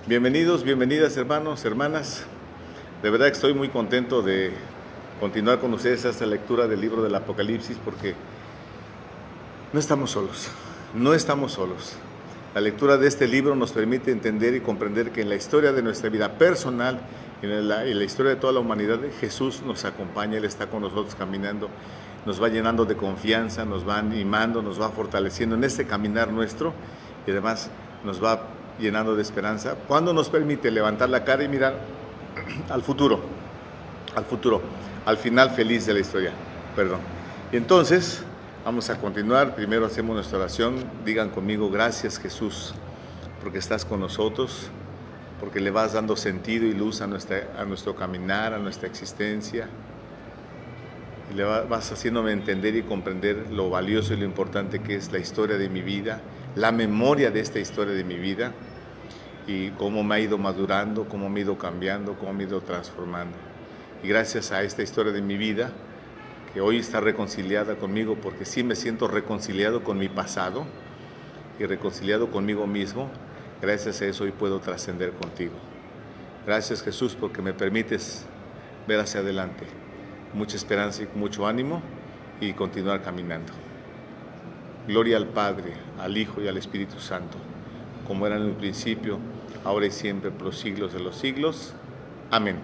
Bienvenidos, bienvenidas hermanos, hermanas. De verdad que estoy muy contento de continuar con ustedes esta lectura del libro del Apocalipsis porque no estamos solos, no estamos solos. La lectura de este libro nos permite entender y comprender que en la historia de nuestra vida personal y en la historia de toda la humanidad, Jesús nos acompaña, Él está con nosotros caminando, nos va llenando de confianza, nos va animando, nos va fortaleciendo en este caminar nuestro y además nos va llenando de esperanza, cuando nos permite levantar la cara y mirar al futuro, al final feliz de la historia, Y entonces, vamos a continuar. Primero hacemos nuestra oración. Digan conmigo: gracias Jesús, porque estás con nosotros, porque le vas dando sentido y luz a nuestro caminar, a nuestra existencia, y vas haciéndome entender y comprender lo valioso y lo importante que es la historia de mi vida, la memoria de esta historia de mi vida, y cómo me ha ido madurando, cómo me ha ido cambiando, cómo me ha ido transformando. Y gracias a esta historia de mi vida, que hoy está reconciliada conmigo, porque sí me siento reconciliado con mi pasado y reconciliado conmigo mismo, gracias a eso hoy puedo trascender contigo. Gracias Jesús, porque me permites ver hacia adelante, mucha esperanza y mucho ánimo, y continuar caminando. Gloria al Padre, al Hijo y al Espíritu Santo, como era en el principio, ahora y siempre, por los siglos de los siglos. Amén.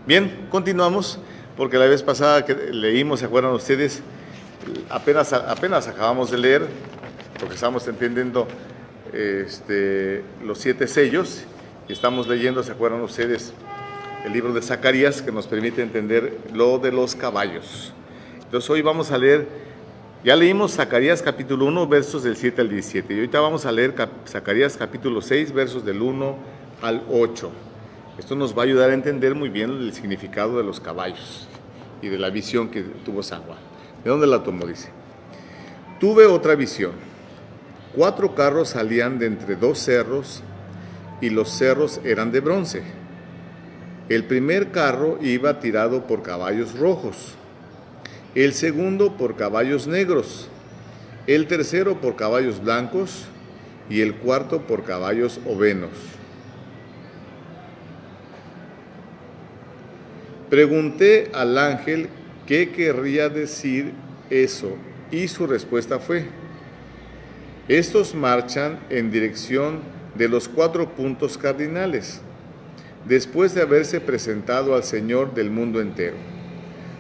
Bien, continuamos, porque la vez pasada que leímos, ¿se acuerdan ustedes? Apenas acabamos de leer, porque estamos entendiendo los 7 sellos, y estamos leyendo, ¿se acuerdan ustedes? El libro de Zacarías, que nos permite entender lo de los caballos. Entonces hoy vamos a leer, ya leímos Zacarías capítulo 1, versos del 7 al 17, y ahorita vamos a leer Zacarías capítulo 6, versos del 1 al 8. Esto nos va a ayudar a entender muy bien el significado de los caballos y de la visión que tuvo San Juan. ¿De dónde la tomó? Dice: tuve otra visión. 4 carros salían de entre 2 cerros, y los cerros eran de bronce. El primer carro iba tirado por caballos rojos, el segundo por caballos negros, el tercero por caballos blancos y el cuarto por caballos ovenos. Pregunté al ángel qué querría decir eso, y su respuesta fue: estos marchan en dirección de los 4 puntos cardinales, después de haberse presentado al Señor del mundo entero.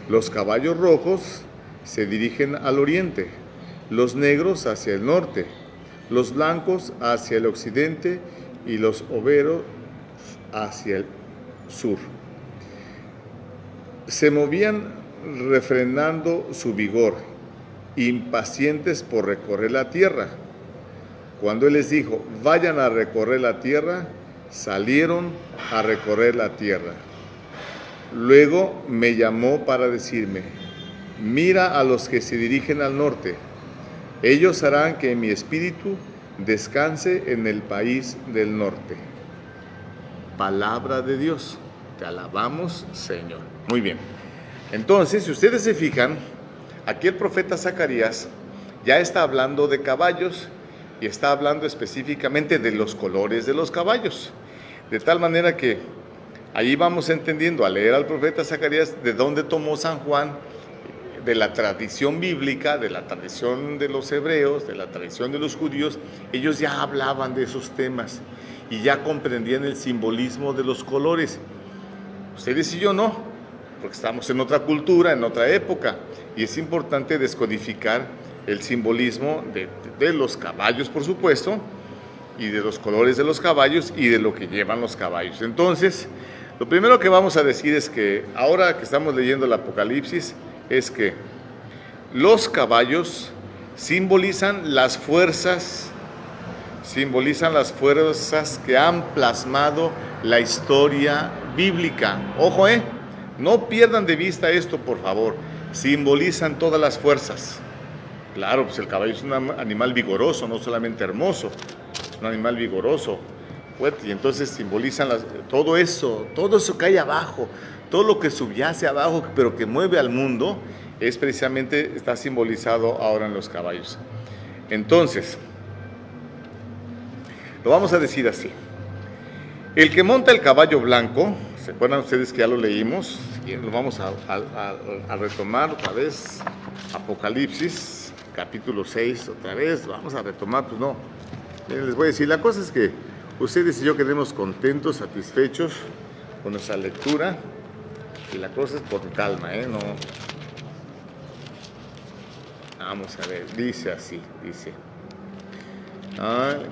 Los caballos rojos se dirigen al oriente, los negros hacia el norte, los blancos hacia el occidente y los overos hacia el sur. Se movían refrenando su vigor, impacientes por recorrer la tierra. Cuando Él les dijo: vayan a recorrer la tierra, salieron a recorrer la tierra. Luego me llamó para decirme: mira a los que se dirigen al norte. Ellos harán que mi espíritu descanse en el país del norte. Palabra de Dios. Te alabamos, Señor. Muy bien. Entonces, si ustedes se fijan, aquí el profeta Zacarías ya está hablando de caballos y está hablando específicamente de los colores de los caballos. De tal manera que allí vamos entendiendo, al leer al profeta Zacarías, de dónde tomó San Juan, de la tradición bíblica, de la tradición de los hebreos, de la tradición de los judíos. Ellos ya hablaban de esos temas y ya comprendían el simbolismo de los colores. Ustedes y yo no, porque estamos en otra cultura, en otra época, y es importante descodificar el simbolismo de los caballos, por supuesto, y de los colores de los caballos y de lo que llevan los caballos. Entonces, lo primero que vamos a decir es que ahora que estamos leyendo el Apocalipsis, es que los caballos simbolizan las fuerzas que han plasmado la historia bíblica. Ojo, no pierdan de vista esto, por favor. Simbolizan todas las fuerzas. Claro, pues el caballo es un animal vigoroso, no solamente hermoso, es un animal vigoroso, fuerte, y entonces simbolizan todo eso que hay abajo, todo lo que subyace abajo, pero que mueve al mundo, está simbolizado ahora en los caballos. Entonces, lo vamos a decir así: El que monta el caballo blanco, ¿se acuerdan ustedes que ya lo leímos? Y lo vamos a retomar otra vez. Apocalipsis, capítulo 6, otra vez. Vamos a retomar, pues no. Les voy a decir, la cosa es que ustedes y yo quedemos contentos, satisfechos con nuestra lectura. Y la cosa es por calma, no. Vamos a ver, dice así, dice.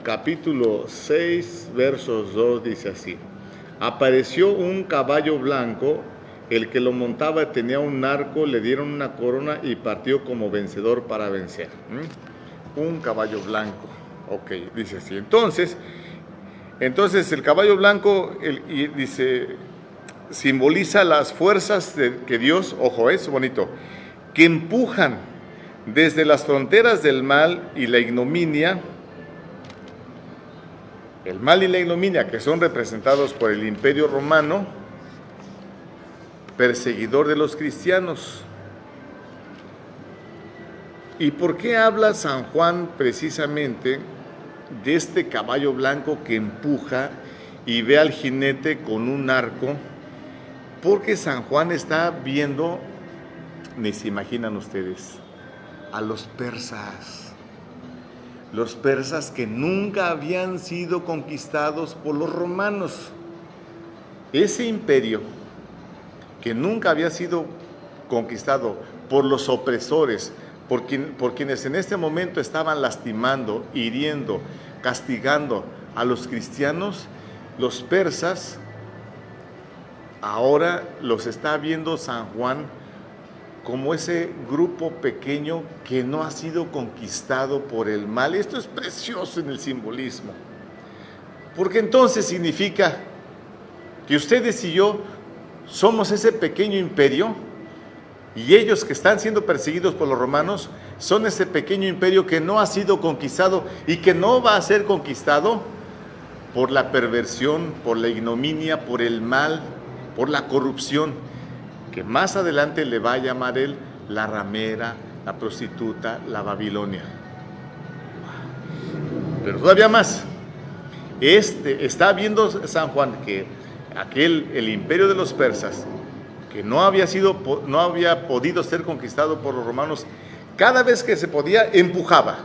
Capítulo 6, versos 2, dice así. Apareció un caballo blanco, el que lo montaba tenía un arco, le dieron una corona y partió como vencedor para vencer. Un caballo blanco, ok, dice así. Entonces el caballo blanco, dice, simboliza las fuerzas que Dios, ojo, es bonito, que empujan desde las fronteras del mal y la ignominia, que son representados por el Imperio Romano, perseguidor de los cristianos. ¿Y por qué habla San Juan precisamente de este caballo blanco que empuja y ve al jinete con un arco? Porque San Juan está viendo, ni se imaginan ustedes, a los persas que nunca habían sido conquistados por los romanos. Ese imperio que nunca había sido conquistado por los opresores, por quienes en este momento estaban lastimando, hiriendo, castigando a los cristianos, los persas, ahora los está viendo San Juan como ese grupo pequeño que no ha sido conquistado por el mal. Esto es precioso en el simbolismo, porque entonces significa que ustedes y yo somos ese pequeño imperio, y ellos que están siendo perseguidos por los romanos son ese pequeño imperio que no ha sido conquistado y que no va a ser conquistado por la perversión, por la ignominia, por el mal, por la corrupción, que más adelante le va a llamar él la ramera, la prostituta, la Babilonia. Pero todavía más, está viendo San Juan que el imperio de los persas, que no había podido ser conquistado por los romanos, cada vez que se podía, empujaba,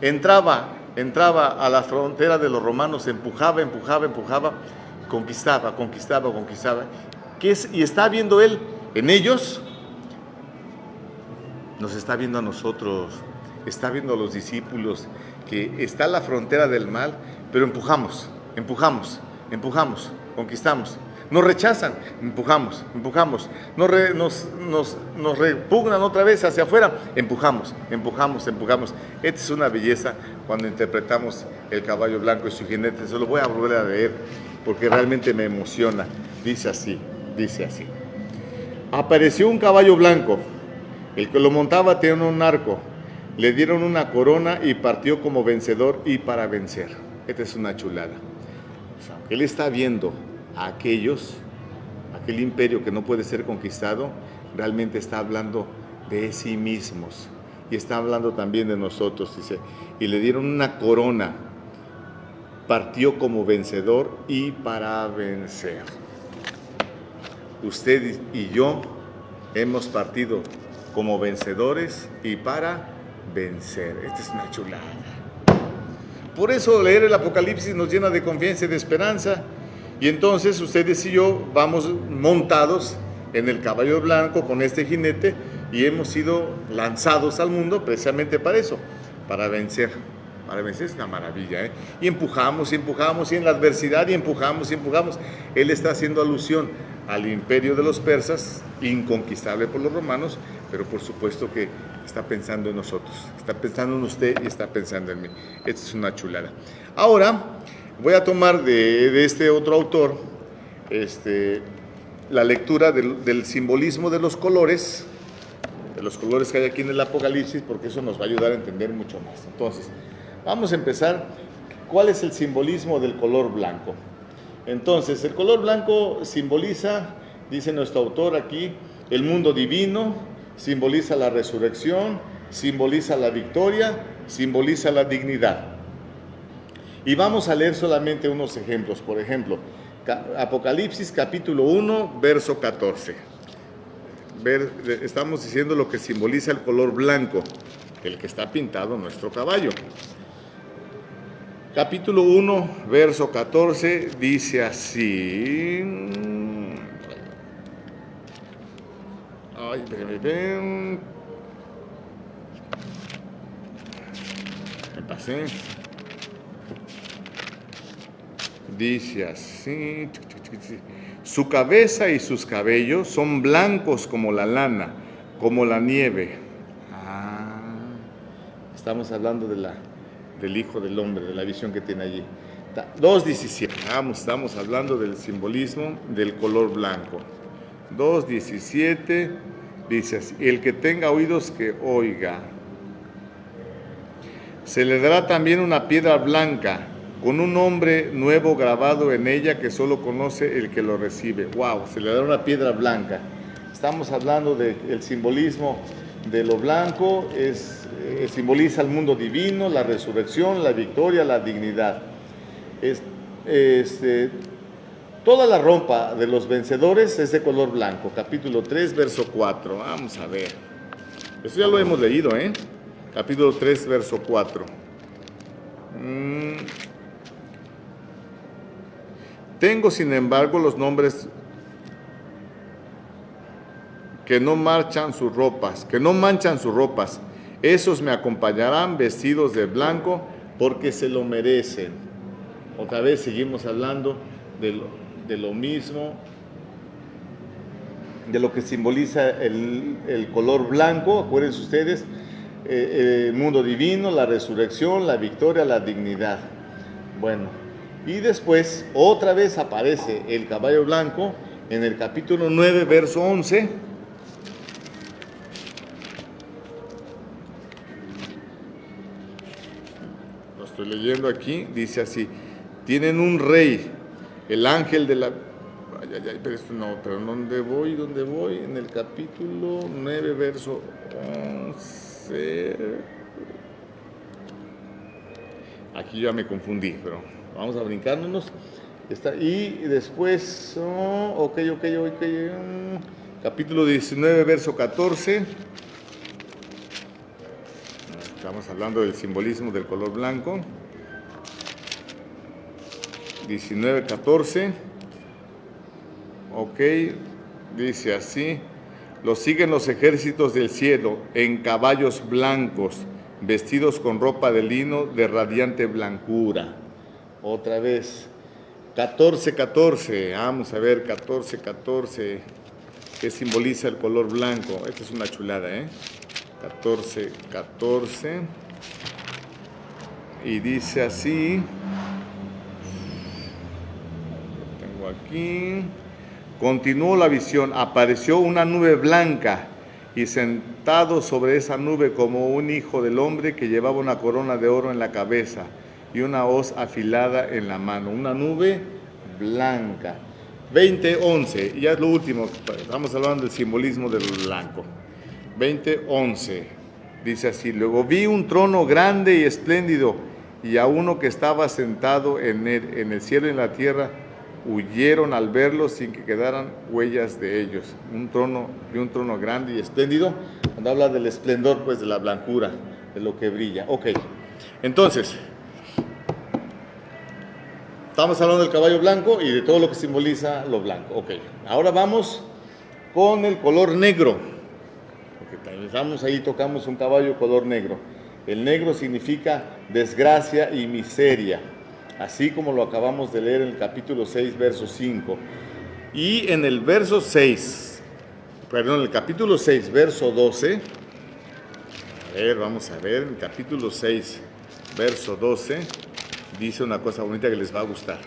entraba a la frontera de los romanos, empujaba, conquistaba. Y está viendo él en ellos, nos está viendo a nosotros, está viendo a los discípulos, que está la frontera del mal, pero empujamos, conquistamos. Nos rechazan, empujamos, nos repugnan otra vez hacia afuera, empujamos. Esta es una belleza cuando interpretamos el caballo blanco y su jinete. Se lo voy a volver a leer porque realmente me emociona. Dice así. Apareció un caballo blanco, el que lo montaba tenía un arco, le dieron una corona y partió como vencedor y para vencer. Esta es una chulada. O sea, él está viendo a aquel imperio que no puede ser conquistado, realmente está hablando de sí mismos y está hablando también de nosotros. Dice, y le dieron una corona, partió como vencedor y para vencer. Usted y yo hemos partido como vencedores y para vencer. Esta es una chulada. Por eso leer el Apocalipsis nos llena de confianza y de esperanza. Y entonces ustedes y yo vamos montados en el caballo blanco con este jinete y hemos sido lanzados al mundo precisamente para eso, para vencer. Para vencer es una maravilla, Y empujamos, y en la adversidad, y empujamos. Él está haciendo alusión al imperio de los persas, inconquistable por los romanos, pero por supuesto que está pensando en nosotros, está pensando en usted y está pensando en mí. Esta es una chulada. Ahora voy a tomar de este otro autor la lectura del simbolismo de los colores que hay aquí en el Apocalipsis, porque eso nos va a ayudar a entender mucho más. Entonces, vamos a empezar. ¿Cuál es el simbolismo del color blanco? Entonces, el color blanco simboliza, dice nuestro autor aquí, el mundo divino, simboliza la resurrección, simboliza la victoria, simboliza la dignidad. Y vamos a leer solamente unos ejemplos. Por ejemplo, Apocalipsis capítulo 1, verso 14. Estamos diciendo lo que simboliza el color blanco, el que está pintado en nuestro caballo. Capítulo 1, verso 14, dice así. Ay, espérame. Me pasé. Dice así. Su cabeza y sus cabellos son blancos como la lana, como la nieve. Estamos hablando del Hijo del Hombre, de la visión que tiene allí. 2.17. Estamos hablando del simbolismo del color blanco. 2.17 dice así: el que tenga oídos que oiga. Se le dará también una piedra blanca con un nombre nuevo grabado en ella que solo conoce el que lo recibe. ¡Wow! Se le dará una piedra blanca. Estamos hablando del simbolismo de lo blanco. Simboliza el mundo divino, la resurrección, la victoria, la dignidad. Toda la ropa de los vencedores es de color blanco. Capítulo 3, verso 4. Vamos a ver. Eso ya lo hemos leído, ¿eh? Capítulo 3, verso 4. Tengo, sin embargo, los nombres que no manchan sus ropas. Esos me acompañarán vestidos de blanco porque se lo merecen. Otra vez seguimos hablando de lo mismo, de lo que simboliza el color blanco. Acuérdense ustedes, el mundo divino, la resurrección, la victoria, la dignidad. Bueno, y después otra vez aparece el caballo blanco en el capítulo 9, verso 11. Lo estoy leyendo aquí, dice así: tienen un rey, el ángel de la... pero esto no, pero ¿dónde voy? En el capítulo 9, verso 11. Aquí ya me confundí, pero vamos a brincándonos. Y después, capítulo 19, verso 14. Estamos hablando del simbolismo del color blanco. 19:14. Dice así: los siguen los ejércitos del cielo en caballos blancos, vestidos con ropa de lino de radiante blancura. Otra vez, 14:14. Vamos a ver 14:14, que simboliza el color blanco. Esta es una chulada, 14:14. Y dice así, aquí, continuó la visión, apareció una nube blanca y sentado sobre esa nube como un hijo del hombre que llevaba una corona de oro en la cabeza y una hoz afilada en la mano. Una nube blanca. 20:11, y ya es lo último, estamos hablando del simbolismo del blanco. 20:11 dice así: luego vi un trono grande y espléndido y a uno que estaba sentado en el cielo y en la tierra huyeron al verlo sin que quedaran huellas de ellos. Un trono grande y espléndido, cuando habla del esplendor, pues de la blancura, de lo que brilla. Entonces, estamos hablando del caballo blanco y de todo lo que simboliza lo blanco. Ahora vamos con el color negro, porque estamos ahí, tocamos un caballo color negro. El negro significa desgracia y miseria, así como lo acabamos de leer en el capítulo 6, verso 5. Y en el capítulo 6, verso 12, vamos a ver, en el capítulo 6, verso 12, dice una cosa bonita que les va a gustar,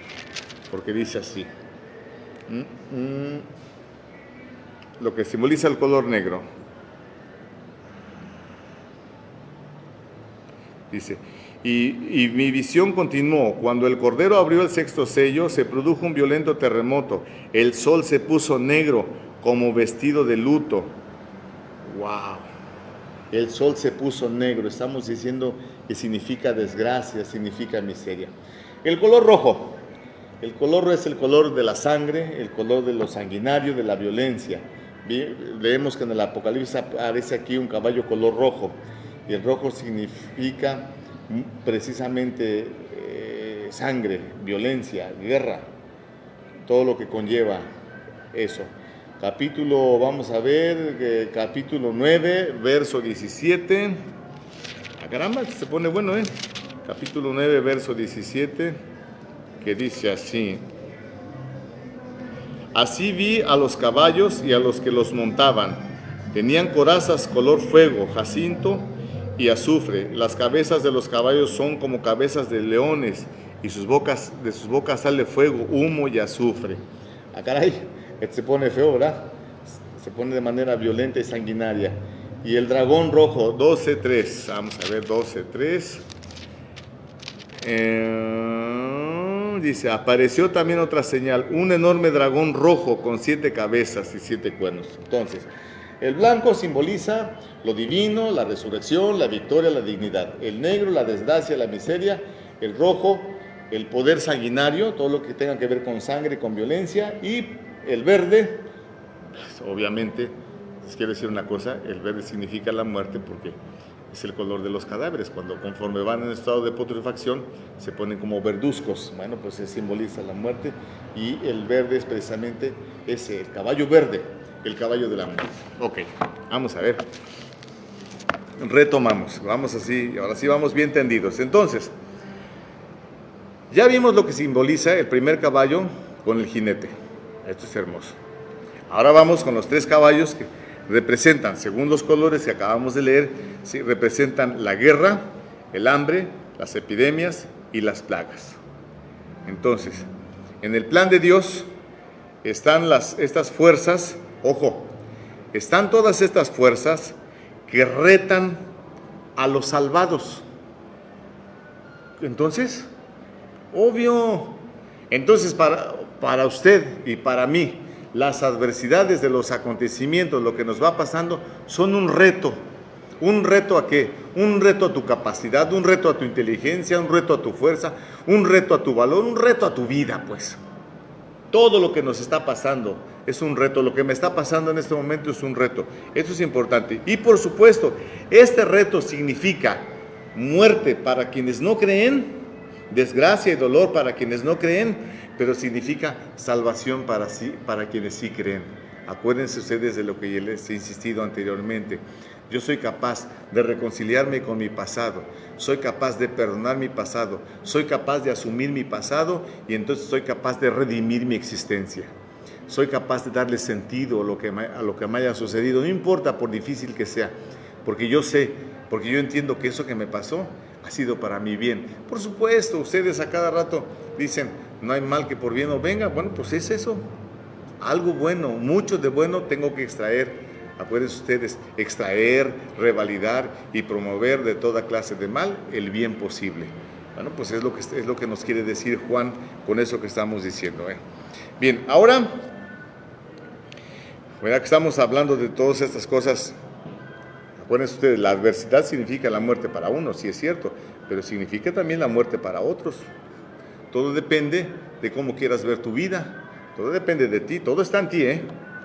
porque dice así, lo que simboliza el color negro. Dice: y mi visión continuó. Cuando el Cordero abrió el sexto sello, se produjo un violento terremoto. El sol se puso negro como vestido de luto. ¡Wow! El sol se puso negro. Estamos diciendo que significa desgracia, significa miseria. El color rojo. El color es el color de la sangre, el color de lo sanguinario, de la violencia. Leemos que en el Apocalipsis aparece aquí un caballo color rojo. Y el rojo significa precisamente sangre, violencia, guerra, todo lo que conlleva eso. Capítulo, vamos a ver, capítulo 9, verso 17. Ah, caramba, se pone bueno, Capítulo 9, verso 17, que dice así: Así vi a los caballos y a los que los montaban. Tenían corazas color fuego, jacinto y azufre. Las cabezas de los caballos son como cabezas de leones, y de sus bocas sale fuego, humo y azufre. Ah, caray, se pone feo, ¿verdad? Se pone de manera violenta y sanguinaria. Y el dragón rojo, 12:3. Vamos a ver, 12:3. Dice, apareció también otra señal, un enorme dragón rojo con 7 cabezas y 7 cuernos. Entonces, el blanco simboliza lo divino, la resurrección, la victoria, la dignidad. El negro, la desgracia, la miseria. El rojo, el poder sanguinario, todo lo que tenga que ver con sangre, con violencia. Y el verde, pues, obviamente, les quiero decir una cosa, el verde significa la muerte porque es el color de los cadáveres. Cuando conforme van en estado de putrefacción, se ponen como verduzcos. Bueno, pues se simboliza la muerte. Y el verde es precisamente ese, el caballo verde, el caballo de la muerte. Ok, vamos a ver. Retomamos, vamos así, ahora sí vamos bien tendidos. Entonces, ya vimos lo que simboliza el primer caballo con el jinete. Esto es hermoso. Ahora vamos con los 3 caballos que representan, según los colores que acabamos de leer, sí, representan la guerra, el hambre, las epidemias y las plagas. Entonces, en el plan de Dios están estas fuerzas, ojo, están todas estas fuerzas que retan a los salvados. Entonces, obvio, entonces para usted y para mí, las adversidades de los acontecimientos, lo que nos va pasando, son un reto. ¿Un reto a qué? Un reto a tu capacidad, un reto a tu inteligencia, un reto a tu fuerza, un reto a tu valor, un reto a tu vida, pues. Todo lo que nos está pasando es un reto. Lo que me está pasando en este momento es un reto. Eso es importante. Y por supuesto, este reto significa muerte para quienes no creen, desgracia y dolor para quienes no creen, pero significa salvación para quienes sí creen. Acuérdense ustedes de lo que ya les he insistido anteriormente. Yo soy capaz de reconciliarme con mi pasado, soy capaz de perdonar mi pasado, soy capaz de asumir mi pasado y entonces soy capaz de redimir mi existencia. Soy capaz de darle sentido a lo que me haya sucedido, no importa por difícil que sea, porque yo sé, porque yo entiendo que eso que me pasó ha sido para mi bien. Por supuesto, ustedes a cada rato dicen, no hay mal que por bien no venga. Bueno, pues es eso, algo bueno, mucho de bueno tengo que extraer. Acuérdense ustedes, extraer, revalidar y promover de toda clase de mal el bien posible. Bueno, pues es lo que nos quiere decir Juan con eso que estamos diciendo. Bien, ahora, ya que estamos hablando de todas estas cosas, acuérdense ustedes, la adversidad significa la muerte para uno, sí es cierto, pero significa también la muerte para otros. Todo depende de cómo quieras ver tu vida, todo depende de ti, todo está en ti,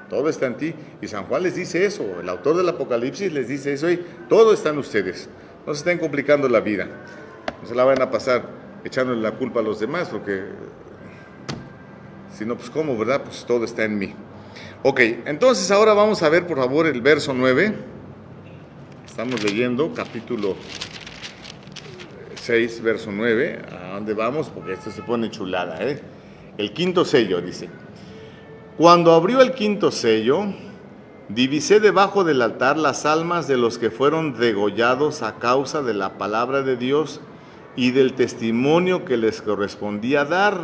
Todo está en ti. Y San Juan les dice eso, el autor del Apocalipsis les dice eso, todo está en ustedes. No se estén complicando la vida, no se la van a pasar echándole la culpa a los demás, porque si no, pues cómo, ¿verdad? Pues todo está en mí. Ok, entonces ahora vamos a ver por favor el verso 9. Estamos leyendo capítulo 6, verso 9. ¿A dónde vamos? Porque esto se pone chulada, El quinto sello dice: Cuando abrió el quinto sello, divisé debajo del altar las almas de los que fueron degollados a causa de la palabra de Dios y del testimonio que les correspondía dar.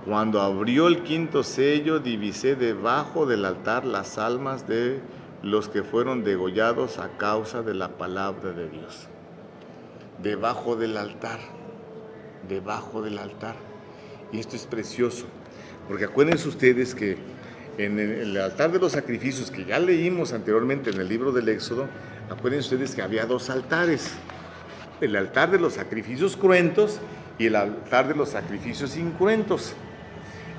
Cuando abrió el quinto sello, divisé debajo del altar las almas de los que fueron degollados a causa de la palabra de Dios. Debajo del altar, debajo del altar. Y esto es precioso. Porque acuérdense ustedes que en el altar de los sacrificios que ya leímos anteriormente en el libro del Éxodo, acuérdense ustedes que había 2 altares. El altar de los sacrificios cruentos y el altar de los sacrificios incruentos.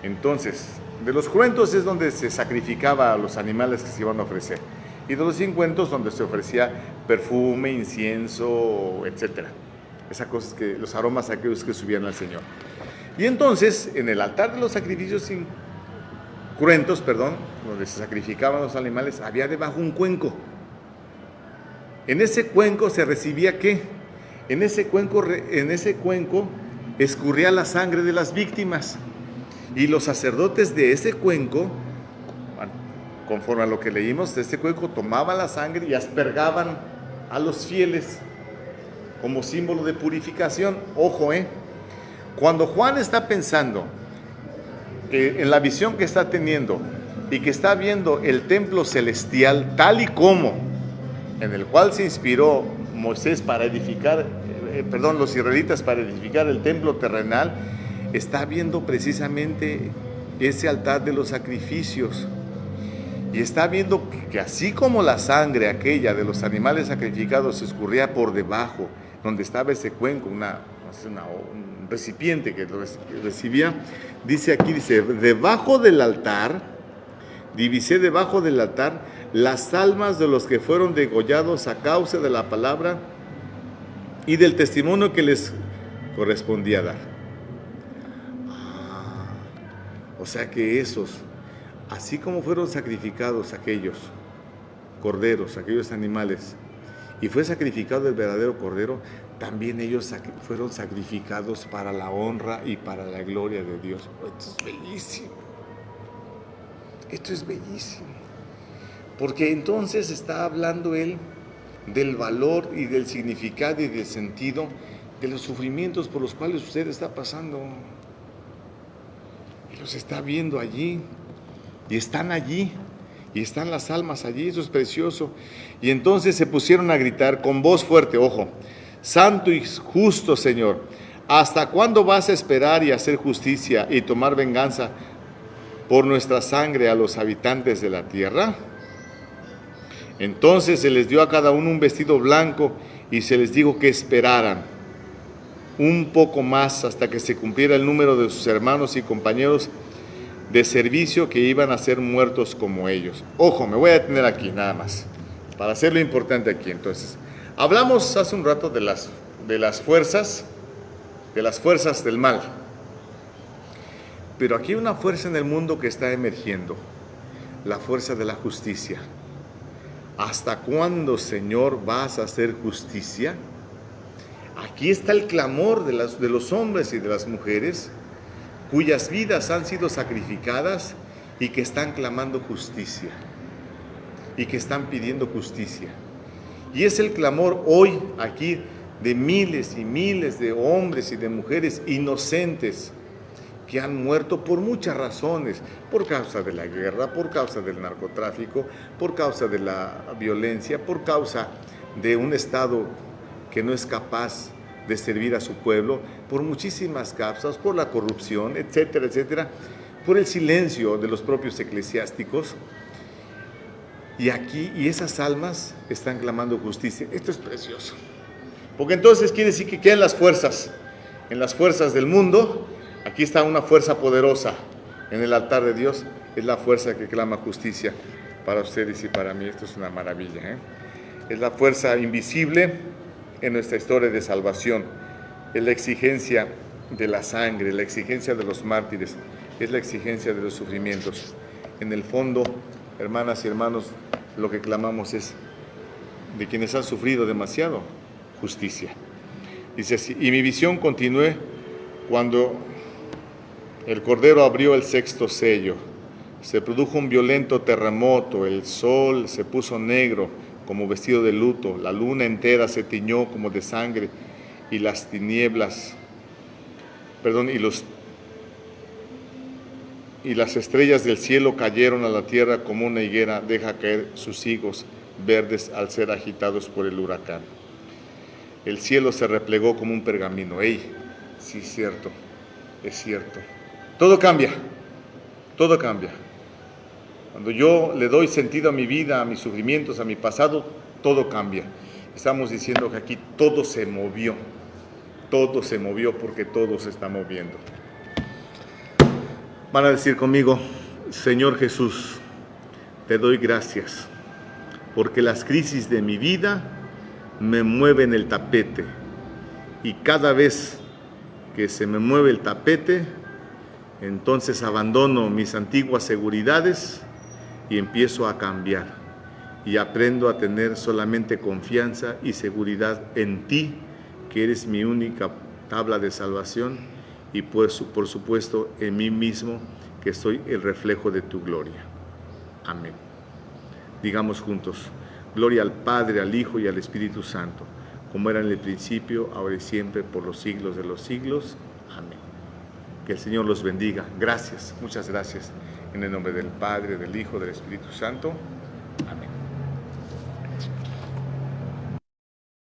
Entonces, de los cruentos es donde se sacrificaba a los animales que se iban a ofrecer, y de los incruentos donde se ofrecía perfume, incienso, etcétera. Esas cosas, que los aromas aquellos que subían al Señor. Y entonces, en el altar de los sacrificios cruentos, donde se sacrificaban los animales, había debajo un cuenco. En ese cuenco se recibía ¿qué? En ese cuenco escurría la sangre de las víctimas. Y los sacerdotes de ese cuenco, conforme a lo que leímos, de ese cuenco tomaban la sangre y aspergaban a los fieles como símbolo de purificación. Ojo, cuando Juan está pensando que en la visión que está teniendo y que está viendo el templo celestial tal y como en el cual se inspiró Moisés para edificar, los israelitas para edificar el templo terrenal, está viendo precisamente ese altar de los sacrificios. Y está viendo que así como la sangre aquella de los animales sacrificados se escurría por debajo, donde estaba ese cuenco, un recipiente que lo recibía, dice debajo del altar, divisé debajo del altar las almas de los que fueron degollados a causa de la palabra y del testimonio que les correspondía dar. O sea que esos, así como fueron sacrificados aquellos corderos, aquellos animales, y fue sacrificado el verdadero cordero, también ellos fueron sacrificados para la honra y para la gloria de Dios. Esto es bellísimo. Esto es bellísimo. Porque entonces está hablando él del valor y del significado y del sentido de los sufrimientos por los cuales usted está pasando. Y los está viendo allí. Y están allí. Y están las almas allí. Eso es precioso. Y entonces se pusieron a gritar con voz fuerte, ojo: Santo y justo Señor, ¿hasta cuándo vas a esperar y hacer justicia y tomar venganza por nuestra sangre a los habitantes de la tierra? Entonces se les dio a cada uno un vestido blanco y se les dijo que esperaran un poco más hasta que se cumpliera el número de sus hermanos y compañeros de servicio que iban a ser muertos como ellos. Ojo, me voy a detener aquí nada más, para hacer lo importante aquí. Entonces, hablamos hace un rato de las fuerzas del mal. Pero aquí hay una fuerza en el mundo que está emergiendo, la fuerza de la justicia. ¿Hasta cuándo, Señor, vas a hacer justicia? Aquí está el clamor de los hombres y de las mujeres cuyas vidas han sido sacrificadas y que están clamando justicia y que están pidiendo justicia. Y es el clamor hoy aquí de miles y miles de hombres y de mujeres inocentes que han muerto por muchas razones, por causa de la guerra, por causa del narcotráfico, por causa de la violencia, por causa de un Estado que no es capaz de servir a su pueblo, por muchísimas causas, por la corrupción, etcétera, etcétera, por el silencio de los propios eclesiásticos. Y esas almas están clamando justicia. Esto es precioso, porque entonces quiere decir que quedan las fuerzas, en las fuerzas del mundo. Aquí está una fuerza poderosa en el altar de Dios, es la fuerza que clama justicia para ustedes y para mí. Esto es una maravilla, Es la fuerza invisible en nuestra historia de salvación, es la exigencia de la sangre, la exigencia de los mártires, es la exigencia de los sufrimientos. En el fondo, hermanas y hermanos, lo que clamamos es de quienes han sufrido demasiado, justicia. Dice así: y mi visión continué cuando el Cordero abrió el sexto sello. Se produjo un violento terremoto, el sol se puso negro como vestido de luto, la luna entera se tiñó como de sangre y las tinieblas, y las estrellas del cielo cayeron a la tierra como una higuera deja caer sus higos verdes al ser agitados por el huracán. El cielo se replegó como un pergamino. Sí, es cierto. Todo cambia, todo cambia. Cuando yo le doy sentido a mi vida, a mis sufrimientos, a mi pasado, todo cambia. Estamos diciendo que aquí todo se movió. todo se movió porque todo se está moviendo. Van a decir conmigo: Señor Jesús, te doy gracias porque las crisis de mi vida me mueven el tapete, y cada vez que se me mueve el tapete, entonces abandono mis antiguas seguridades y empiezo a cambiar, y aprendo a tener solamente confianza y seguridad en ti, que eres mi única tabla de salvación, y pues, por supuesto en mí mismo, que soy el reflejo de tu gloria. Amén. Digamos juntos: gloria al Padre, al Hijo y al Espíritu Santo, como era en el principio, ahora y siempre, por los siglos de los siglos. Amén. Que el Señor los bendiga. Gracias, muchas gracias. En el nombre del Padre, del Hijo, del Espíritu Santo.